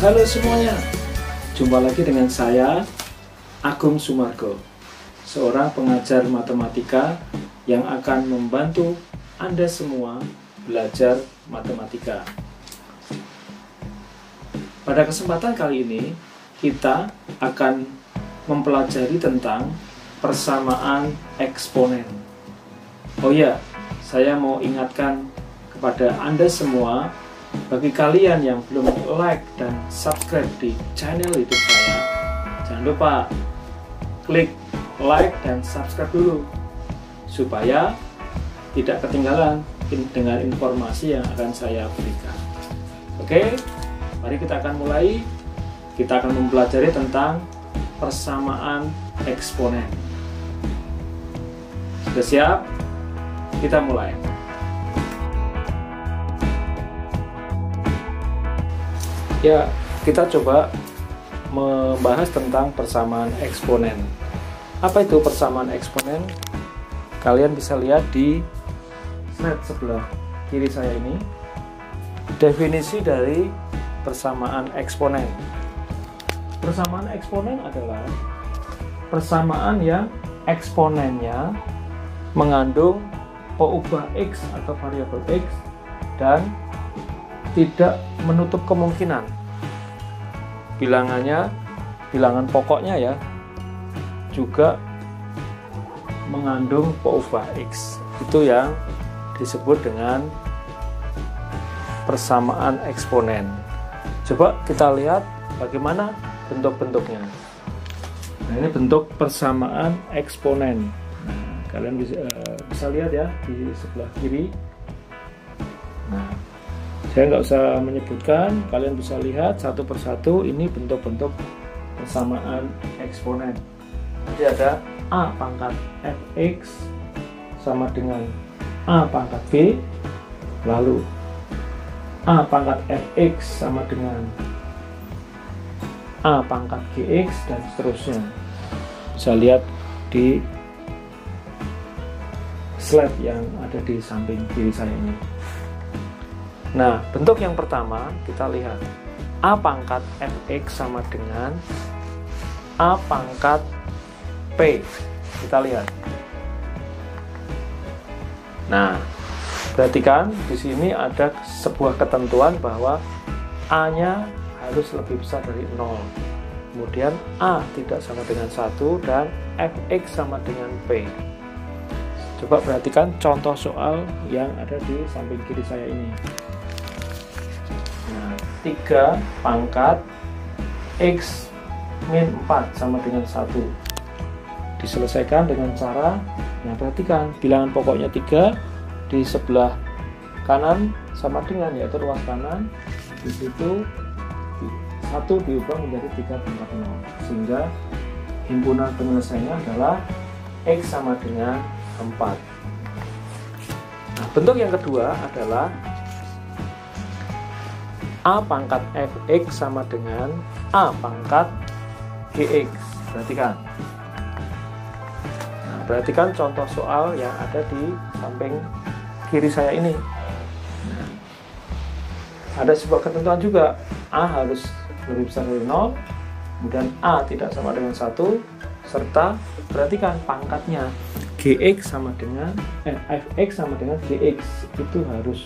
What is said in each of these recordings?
Halo semuanya, jumpa lagi dengan saya Agung Sumargo, seorang pengajar matematika yang akan membantu Anda semua belajar matematika. Pada kesempatan kali ini kita akan mempelajari tentang persamaan eksponen. Oh ya, saya mau ingatkan kepada Anda semua, bagi kalian yang belum like dan subscribe di channel YouTube saya, jangan lupa klik like dan subscribe dulu supaya tidak ketinggalan dengan informasi yang akan saya berikan. Oke, mari kita akan mulai. Kita akan mempelajari tentang persamaan eksponen. Sudah siap? Kita mulai. Ya, kita coba membahas tentang persamaan eksponen. Apa itu persamaan eksponen? Kalian bisa lihat di slide sebelah kiri saya ini. Definisi dari persamaan eksponen. Persamaan eksponen adalah persamaan yang eksponennya mengandung peubah X atau variabel X dan tidak menutup kemungkinan bilangan pokoknya ya juga mengandung peubah X. Itu yang disebut dengan persamaan eksponen. Coba kita lihat bagaimana bentuk-bentuknya. Nah, ini bentuk persamaan eksponen. Nah, kalian bisa lihat ya di sebelah kiri. Nah, saya nggak usah menyebutkan, kalian bisa lihat satu persatu ini bentuk-bentuk persamaan eksponen. Jadi ada A pangkat fx sama dengan A pangkat b, lalu A pangkat fx sama dengan A pangkat gx, dan seterusnya. Bisa lihat di slide yang ada di samping kiri saya ini. Nah, bentuk yang pertama kita lihat A pangkat fx sama dengan A pangkat p. Kita lihat. Nah, perhatikan di sini ada sebuah ketentuan bahwa A-nya harus lebih besar dari 0. Kemudian A tidak sama dengan 1 dan fx sama dengan p. Coba perhatikan contoh soal yang ada di samping kiri saya ini. 3 pangkat X min 4 sama dengan 1. Diselesaikan dengan cara, nah perhatikan bilangan pokoknya 3, di sebelah kanan sama dengan, yaitu ruas kanan, di situ 1 diubah menjadi 3 pangkat 0, sehingga himpunan penyelesaiannya adalah X sama dengan 4. Nah, bentuk yang kedua adalah A pangkat fx sama dengan A pangkat gx. Perhatikan. Nah, perhatikan contoh soal yang ada di samping kiri saya ini. Nah, ada sebuah ketentuan juga, A harus lebih besar dari 0, kemudian A tidak sama dengan 1, serta perhatikan pangkatnya gx sama dengan fx sama dengan gx, itu harus,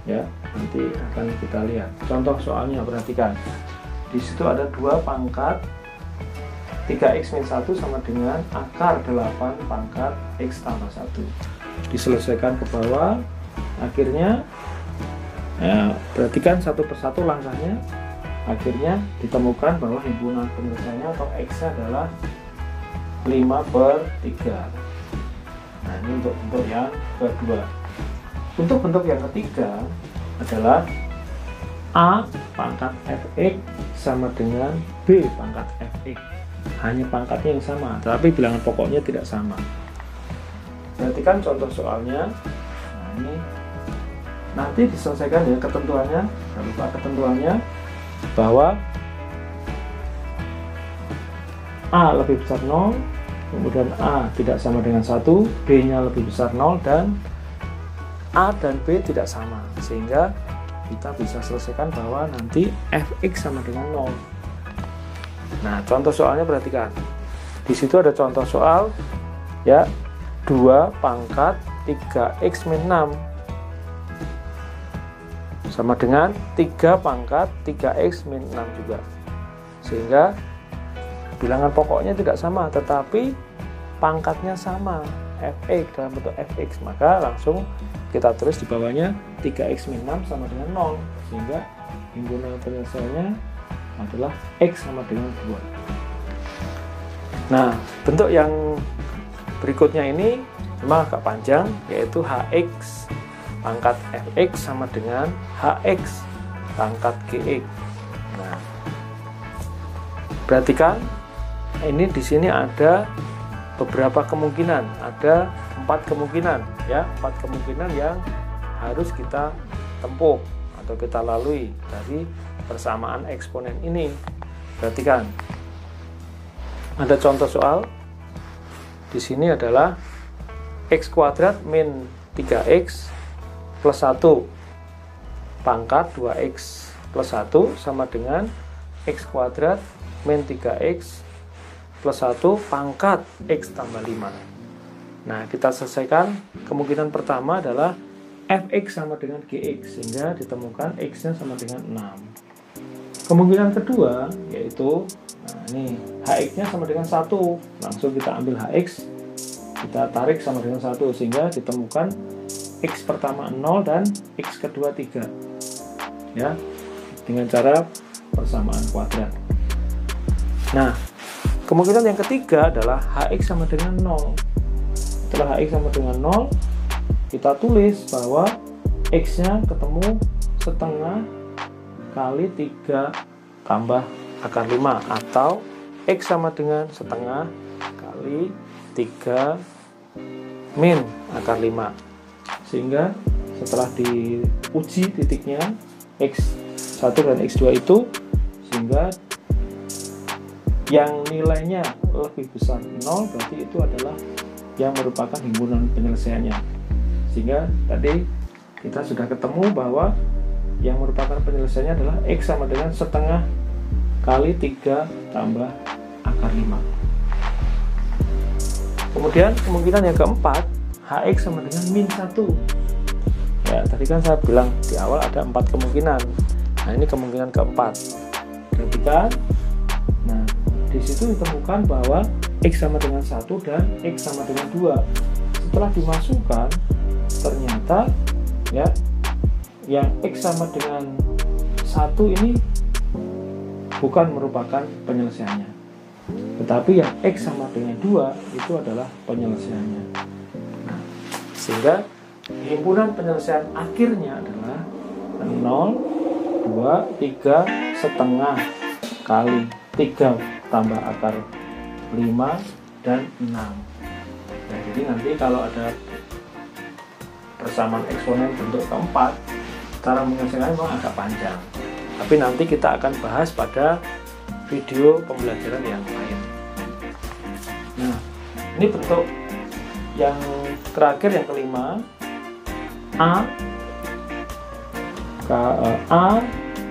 ya, nanti akan kita lihat contoh soalnya. Perhatikan di situ ada 2 pangkat 3x min 1 sama dengan akar 8 pangkat x tambah 1. Diselesaikan ke bawah, akhirnya ya, perhatikan satu persatu langkahnya, akhirnya ditemukan bahwa himpunan penyelesaiannya atau x adalah 5/3. Nah, ini untuk bentuk yang kedua. Untuk bentuk yang ketiga adalah A pangkat fx sama dengan B pangkat fx. Hanya pangkatnya yang sama, tapi bilangan pokoknya tidak sama. Perhatikan contoh soalnya. Nah, ini nanti diselesaikan ya ketentuannya. Jangan lupa ketentuannya bahwa A lebih besar 0, kemudian A tidak sama dengan 1, B nya lebih besar 0, dan A dan B tidak sama, sehingga kita bisa selesaikan bahwa nanti fx sama dengan 0. Nah, contoh soalnya perhatikan. Di situ ada contoh soal ya, 2 pangkat 3x min 6 sama dengan 3 pangkat 3x min 6 juga. Sehingga bilangan pokoknya tidak sama, tetapi pangkatnya sama, fx dalam bentuk fx. Maka langsung kita tulis di bawahnya 3x min 6 sama dengan 0. Sehingga himpunan penyelesaiannya adalah x sama dengan 2. Nah, bentuk yang berikutnya ini memang agak panjang, yaitu hx pangkat fx sama dengan hx pangkat gx. Nah, perhatikan ini di sini ada beberapa kemungkinan, ada 4 kemungkinan ya, 4 kemungkinan yang harus kita tempuh atau kita lalui dari persamaan eksponen ini. Perhatikan, ada contoh soal di sini adalah x kuadrat min 3x plus 1 pangkat 2x plus 1 sama dengan x kuadrat min 3x plus 1 pangkat x tambah 5. Nah, kita selesaikan. Kemungkinan pertama adalah fx sama dengan gx, sehingga ditemukan x-nya sama dengan 6. Kemungkinan kedua yaitu, nah ini hx-nya sama dengan 1. Langsung kita ambil hx, kita tarik sama dengan 1, sehingga ditemukan x pertama 0 dan x kedua 3. Ya, dengan cara persamaan kuadrat. Nah, kemungkinan yang ketiga adalah hx sama dengan 0. Setelah hx sama dengan 0, kita tulis bahwa x-nya ketemu setengah kali 3 tambah akar 5, atau x sama dengan setengah kali 3 min akar 5. Sehingga setelah diuji titiknya x1 dan x2 itu, sehingga yang nilainya lebih besar 0, berarti itu adalah yang merupakan himpunan penyelesaiannya. Sehingga tadi kita sudah ketemu bahwa yang merupakan penyelesaiannya adalah x sama dengan setengah kali 3 tambah akar 5. Kemudian kemungkinan yang keempat, hx sama dengan min 1. Ya, tadi kan saya bilang di awal ada 4 kemungkinan. Nah, ini kemungkinan keempat. Perhatikan. Nah, di situ ditemukan bahwa x sama dengan 1 dan x sama dengan 2. Setelah dimasukkan, ternyata ya, yang x sama dengan 1 ini bukan merupakan penyelesaiannya, tetapi yang x sama dengan 2 itu adalah penyelesaiannya. Nah, sehingga himpunan penyelesaian akhirnya adalah 0, 2, 3 setengah kali 3 tambah akar 5 dan 6. Nah, jadi nanti kalau ada persamaan eksponen bentuk keempat, cara menyelesaikannya memang agak panjang, tapi nanti kita akan bahas pada video pembelajaran yang lain. Nah, ini bentuk yang terakhir, yang kelima, a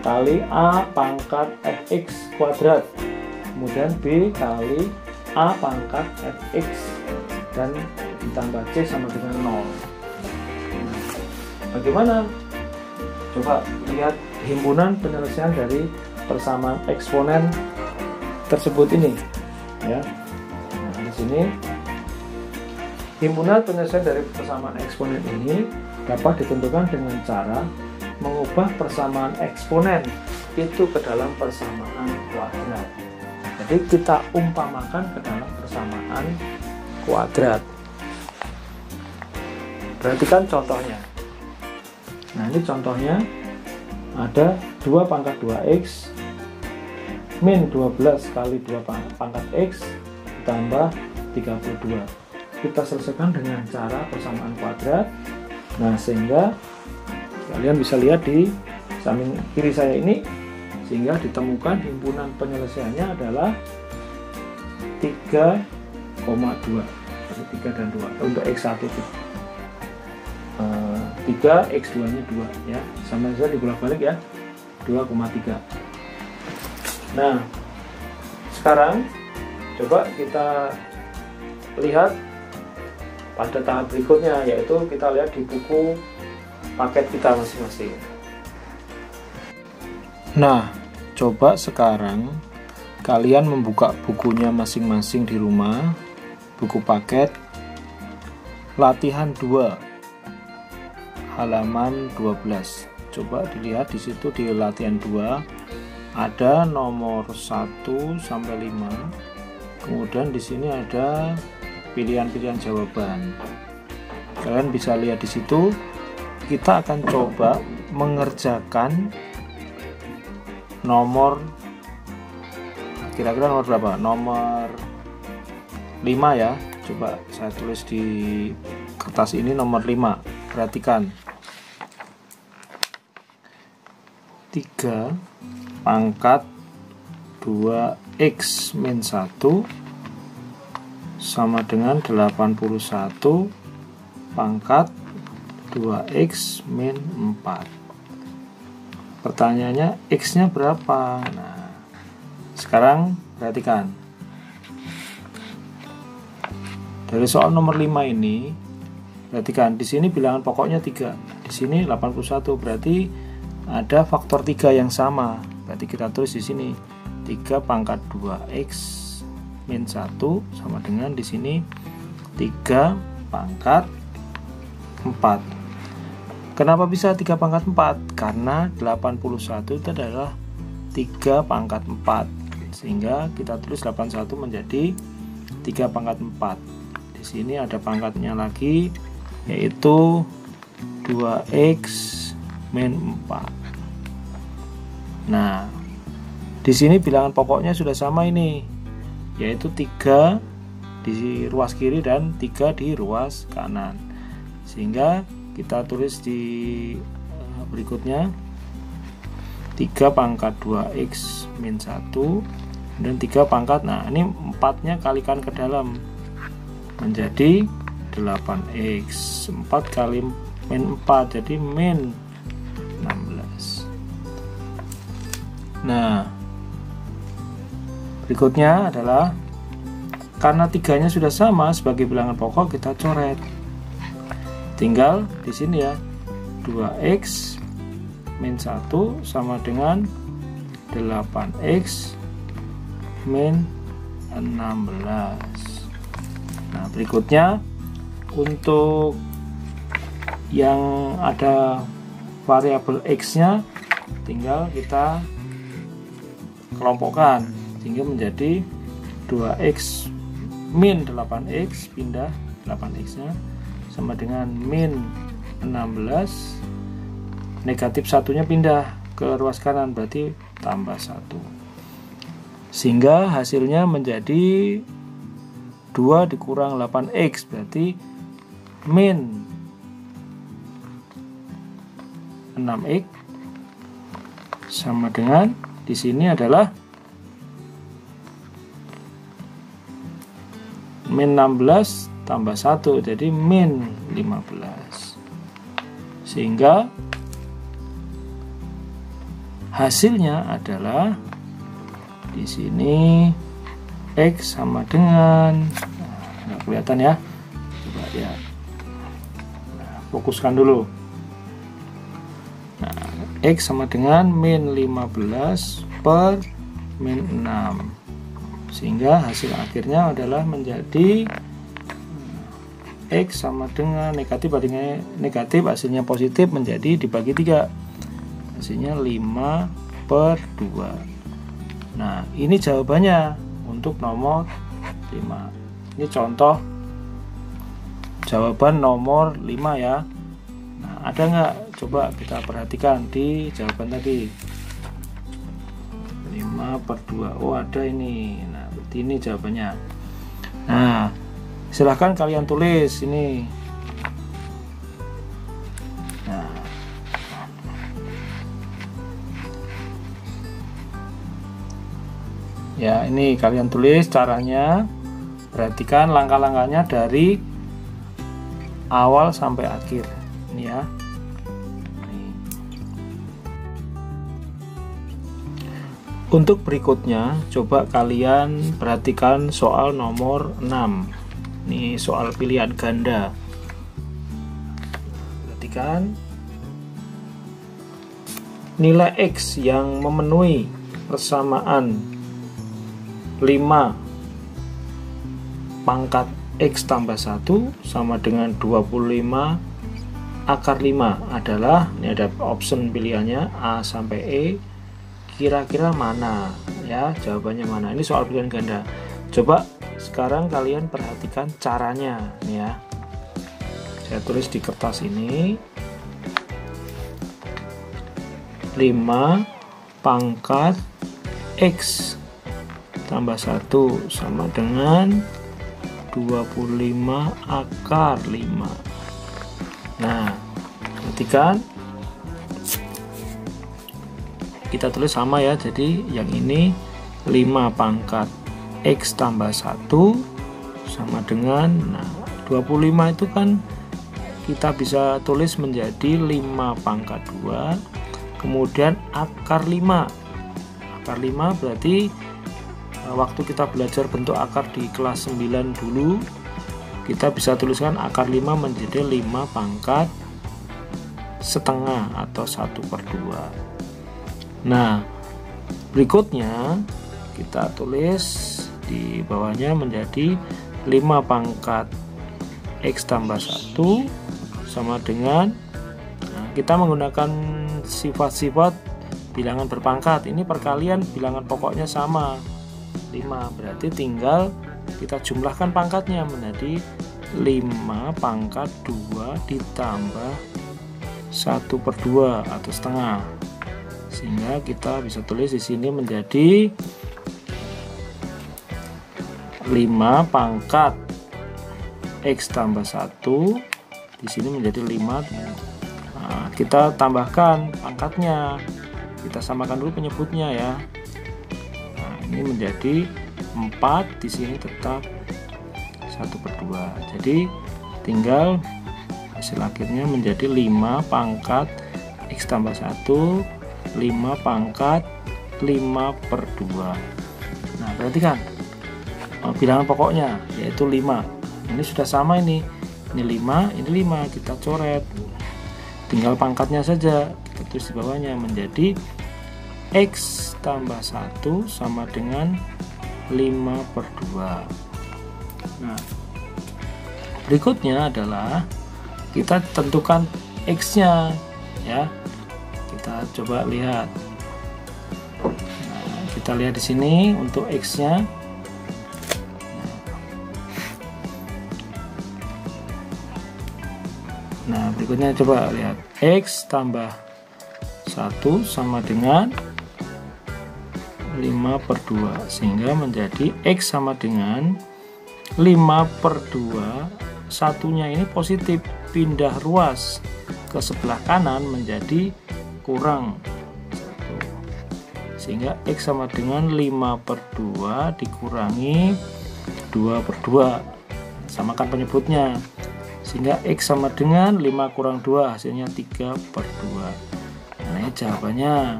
kali a pangkat fx kuadrat, kemudian b kali a pangkat fx, dan ditambah c sama dengan 0. Nah, bagaimana? Coba lihat himpunan penyelesaian dari persamaan eksponen tersebut ini, ya. Nah, di sini himpunan penyelesaian dari persamaan eksponen ini dapat ditentukan dengan cara mengubah persamaan eksponen itu ke dalam persamaan kuadrat. Jadi kita umpamakan ke dalam persamaan kuadrat. Perhatikan contohnya. Nah, ini contohnya ada 2 pangkat 2x min 12 kali 2 pangkat x ditambah 32. Kita selesaikan dengan cara persamaan kuadrat. Nah, sehingga kalian bisa lihat di samping kiri saya ini, sehingga ditemukan himpunan penyelesaiannya adalah 3,2. Jadi 3 dan 2 untuk x1 itu. 3, X2 nya 2 ya, sama saja dibolak balik ya, 2,3. Nah sekarang coba kita lihat pada tahap berikutnya, yaitu kita lihat di buku paket kita masing-masing. Nah coba sekarang kalian membuka bukunya masing-masing di rumah, buku paket latihan 2 halaman 12. Coba dilihat di situ di latihan 2 ada nomor 1 sampai 5. Kemudian di sini ada pilihan-pilihan jawaban. Kalian bisa lihat di situ. Kita akan coba mengerjakan nomor, kira-kira nomor berapa? Nomor 5 ya. Coba saya tulis di kertas ini nomor 5. Perhatikan. 3 pangkat 2x min 1 sama dengan 81 pangkat 2x min 4. Pertanyaannya x nya berapa? Nah sekarang perhatikan, dari soal nomor 5 ini perhatikan, di sini bilangan pokoknya 3, di sini 81, berarti ada faktor 3 yang sama. Berarti kita tulis di sini 3 pangkat 2x min 1 sama dengan di sini 3 pangkat 4. Kenapa bisa 3 pangkat 4? Karena 81 itu adalah 3 pangkat 4, sehingga kita tulis 81 menjadi 3 pangkat 4. Di sini ada pangkatnya lagi, yaitu 2x min 4. Nah, di sini bilangan pokoknya sudah sama ini, yaitu 3 di ruas kiri dan 3 di ruas kanan. Sehingga kita tulis di berikutnya 3 pangkat 2x min 1 dan 3 pangkat, nah ini 4 nya kalikan ke dalam menjadi 8x. 4 kali min 4 jadi min 16. Nah berikutnya adalah karena 3-nya sudah sama sebagai bilangan pokok, kita coret. Tinggal di sini ya, 2x min 1 sama dengan 8x min 16. Nah berikutnya untuk yang ada variabel x nya tinggal kita kelompokkan sehingga menjadi 2x min 8x, pindah 8x nya sama dengan min 16, negatif satunya pindah ke ruas kanan, berarti tambah 1, sehingga hasilnya menjadi 2 dikurang 8x, berarti min 6x sama dengan di sini adalah min 16 tambah 1, jadi min 15. Sehingga hasilnya adalah di sini x sama dengan, nggak kelihatan ya, coba ya, fokuskan dulu. Nah, x sama dengan min 15 per min 6, sehingga hasil akhirnya adalah menjadi x sama dengan negatif bandingnya negatif, hasilnya positif, menjadi dibagi 3, hasilnya 5 per 2. Nah ini jawabannya untuk nomor 5. Ini contoh jawaban nomor 5 ya. Nah ada nggak, coba kita perhatikan di jawaban tadi, 5 per 2, oh ada ini. Nah berarti ini jawabannya. Nah silahkan kalian tulis ini. Nah, ya ini kalian tulis caranya. Perhatikan langkah-langkahnya dari awal sampai akhir ini ya. Untuk berikutnya, coba kalian perhatikan soal nomor 6. Ini soal pilihan ganda. Perhatikan. Nilai X yang memenuhi persamaan 5 pangkat X tambah 1 sama dengan 25 akar 5 adalah, ini ada option pilihannya A sampai E, kira-kira mana ya, jawabannya mana. Ini soal pilihan ganda. Coba sekarang kalian perhatikan caranya nih ya. Saya tulis di kertas ini 5 pangkat X tambah 1 sama dengan 25 akar 5. Nah, perhatikan kita tulis sama ya, jadi yang ini 5 pangkat X tambah 1 sama dengan, nah 25 itu kan kita bisa tulis menjadi 5 pangkat 2 kemudian akar 5. Akar 5 berarti waktu kita belajar bentuk akar di kelas 9 dulu, kita bisa tuliskan akar 5 menjadi 5 pangkat setengah atau 1/2. Nah, berikutnya kita tulis di bawahnya menjadi 5 pangkat X tambah 1 sama dengan, nah, kita menggunakan sifat-sifat bilangan berpangkat. Ini perkalian bilangan pokoknya sama 5, berarti tinggal kita jumlahkan pangkatnya menjadi 5 pangkat 2 ditambah 1/2 atau setengah, sehingga kita bisa tulis di sini menjadi 5 pangkat X tambah 1, di sini menjadi 5. Nah, kita tambahkan pangkatnya, kita samakan dulu penyebutnya ya. Nah, ini menjadi 4, di sini tetap 1/2. Jadi tinggal hasil akhirnya menjadi 5 pangkat X tambah 1, 5 pangkat 5/2. Nah, perhatikan bilangan pokoknya yaitu 5. Ini sudah sama ini 5, ini 5, kita coret. Tinggal pangkatnya saja kita tulis di bawahnya menjadi X tambah 1 sama dengan 5/2. Nah, berikutnya adalah kita tentukan X-nya ya. Kita coba lihat. Nah, kita lihat di sini untuk X-nya. Nah, berikutnya coba lihat X tambah 1 sama dengan 5/2, sehingga menjadi X sama dengan 5/2. Satunya ini positif, pindah ruas ke sebelah kanan menjadi kurang 1, sehingga X sama dengan 5/2 dikurangi 2/2. Samakan penyebutnya, sehingga X sama dengan 5 kurang 2 hasilnya 3/2. Nah, ini jawabannya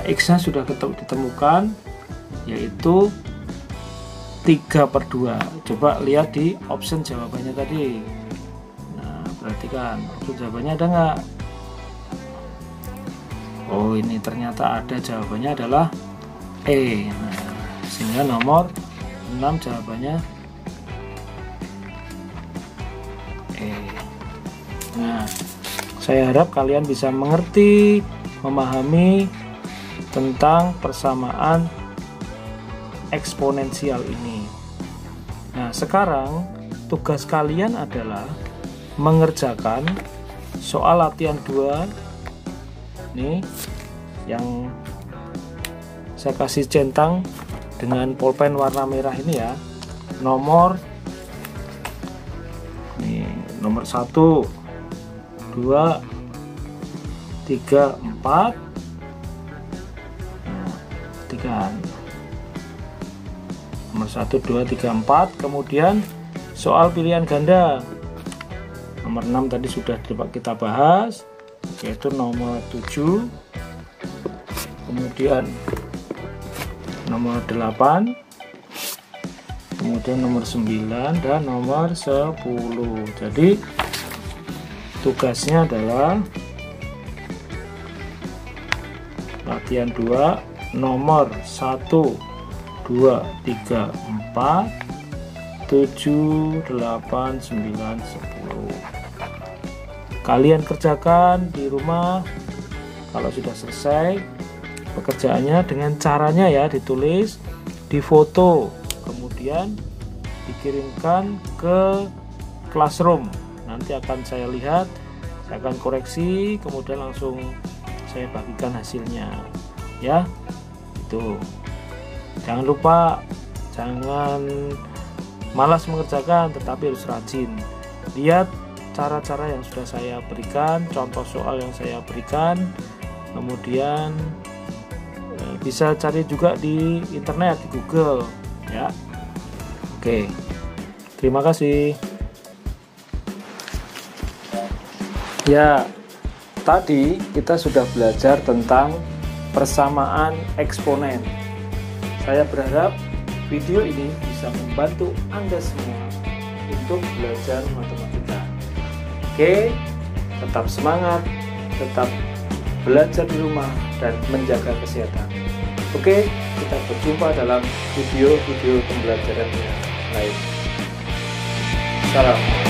X-nya sudah ditemukan, yaitu 3/2. Coba lihat di option jawabannya tadi. Nah, perhatikan option jawabannya ada nggak? Oh, ini ternyata ada, jawabannya adalah E. Nah, sehingga nomor 6 jawabannya E. Nah, saya harap kalian bisa mengerti, memahami tentang persamaan eksponensial ini. Nah, sekarang tugas kalian adalah mengerjakan soal latihan 2 nih, yang saya kasih centang dengan pulpen warna merah ini ya. Nomor 1, 2, 3, 4. Nah, perhatikan nomor 1, 2, 3, 4. Kemudian soal pilihan ganda nomor 6 tadi sudah kita bahas, yaitu nomor 7, kemudian nomor 8, kemudian nomor 9 dan nomor 10. Jadi tugasnya adalah latihan 2 nomor 1, 2, 3, 4, 7, 8, 9, 10. Kalian kerjakan di rumah. Kalau sudah selesai pekerjaannya, dengan caranya ya ditulis, difoto, kemudian dikirimkan ke classroom. Nanti akan saya lihat, saya akan koreksi, kemudian langsung saya bagikan hasilnya ya. Itu jangan lupa, jangan malas mengerjakan, tetapi harus rajin. Lihat cara-cara yang sudah saya berikan, contoh soal yang saya berikan, kemudian bisa cari juga di internet, di Google ya. Oke, terima kasih ya. Tadi kita sudah belajar tentang persamaan eksponen. Saya berharap video ini bisa membantu Anda semua untuk belajar matematika. Oke, tetap semangat, tetap belajar di rumah dan menjaga kesehatan. Oke, kita berjumpa dalam video-video pembelajaran yang lain. Salam.